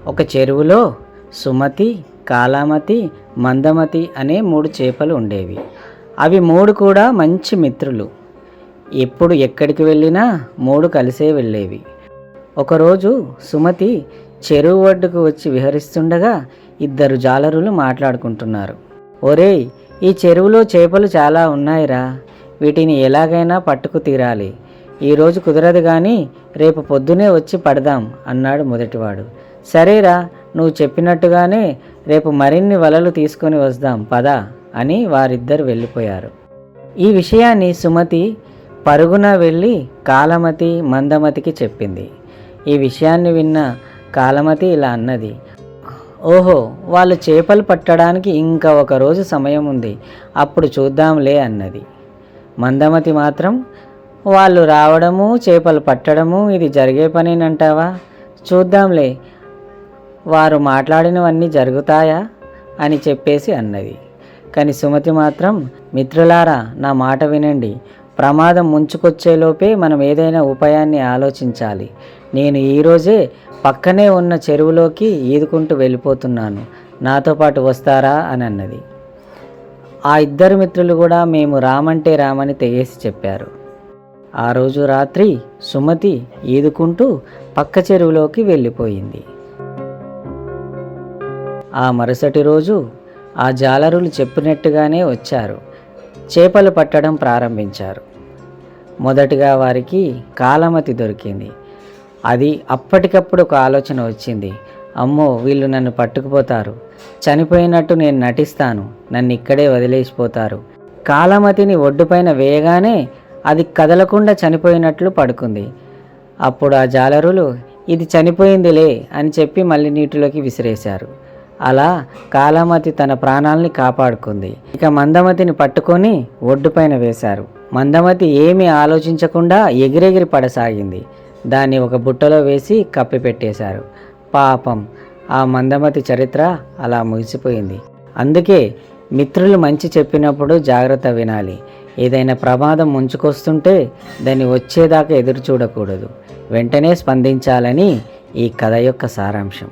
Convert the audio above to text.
ఒక చెరువులో సుమతి, కాలామతి, మందమతి అనే 3 చేపలు ఉండేవి. అవి 3 కూడా మంచి మిత్రులు. ఎప్పుడు ఎక్కడికి వెళ్ళినా 3 కలిసే వెళ్ళేవి. ఒకరోజు సుమతి చెరువు ఒడ్డుకు వచ్చి విహరిస్తుండగా 2 జాలరులు మాట్లాడుకుంటున్నారు. ఒరేయ్, ఈ చెరువులో చేపలు చాలా ఉన్నాయిరా, వీటిని ఎలాగైనా పట్టుకు తీరాలి. ఈరోజు కుదరదు కానీ రేపు పొద్దునే వచ్చి పడదాం అన్నాడు మొదటివాడు. సరేరా, నువ్వు చెప్పినట్టుగానే రేపు మరిన్ని వలలు తీసుకొని వద్దాం పదా అని వారిద్దరు వెళ్ళిపోయారు. ఈ విషయాన్ని సుమతి పరుగున వెళ్ళి కాలమతి, మందమతికి చెప్పింది. ఈ విషయాన్ని విన్న కాలమతి ఇలా అన్నది. ఓహో, వాళ్ళు చేపలు పట్టడానికి ఇంకా 1 రోజు సమయం ఉంది, అప్పుడు చూద్దాంలే అన్నది. మందమతి మాత్రం వాళ్ళు రావడము, చేపలు పట్టడము ఇది జరిగే పనేనంటావా? చూద్దాంలే, వారు మాట్లాడినవన్నీ జరుగుతాయా అని చెప్పేసి అన్నది. కానీ సుమతి మాత్రం, మిత్రులారా నా మాట వినండి, ప్రమాదం ముంచుకొచ్చేలోపే మనం ఏదైనా ఉపాయాన్ని ఆలోచించాలి. నేను ఈరోజే పక్కనే ఉన్న చెరువులోకి ఈదుకుంటూ వెళ్ళిపోతున్నాను, నాతో పాటు వస్తారా అని అన్నది. ఆ 2 మిత్రులు కూడా మేము రామంటే రామని తెగేసి చెప్పారు. ఆ రోజు రాత్రి సుమతి ఈదుకుంటూ పక్క చెరువులోకి వెళ్ళిపోయింది. ఆ మరుసటి రోజు ఆ జాలరులు చెప్పినట్టుగానే వచ్చారు. చేపలు పట్టడం ప్రారంభించారు. మొదటిగా వారికి కాలమతి దొరికింది. అది అప్పటికప్పుడు ఒక ఆలోచన వచ్చింది. అమ్మో, వీళ్ళు నన్ను పట్టుకుపోతారు, చనిపోయినట్టు నేను నటిస్తాను, నన్ను ఇక్కడే వదిలేసిపోతారు. కాలమతిని ఒడ్డుపైన వేయగానే అది కదలకుండా చనిపోయినట్లు పడుకుంది. అప్పుడు ఆ జాలరులు ఇది చనిపోయిందిలే అని చెప్పి మళ్ళీ నీటిలోకి విసిరేశారు. అలా కాలమతి తన ప్రాణాలని కాపాడుకుంది. ఇక మందమతిని పట్టుకొని ఒడ్డుపైన వేశారు. మందమతి ఏమీ ఆలోచించకుండా ఎగిరెగిరి పడసాగింది. దాన్ని ఒక బుట్టలో వేసి కప్పిపెట్టేశారు. పాపం, ఆ మందమతి చరిత్ర అలా ముగిసిపోయింది. అందుకే మిత్రులు మంచి చెప్పినప్పుడు జాగ్రత్త వినాలి. ఏదైనా ప్రమాదం ముంచుకొస్తుంటే దాన్ని వచ్చేదాకా ఎదురు చూడకూడదు, వెంటనే స్పందించాలని ఈ కథ యొక్క సారాంశం.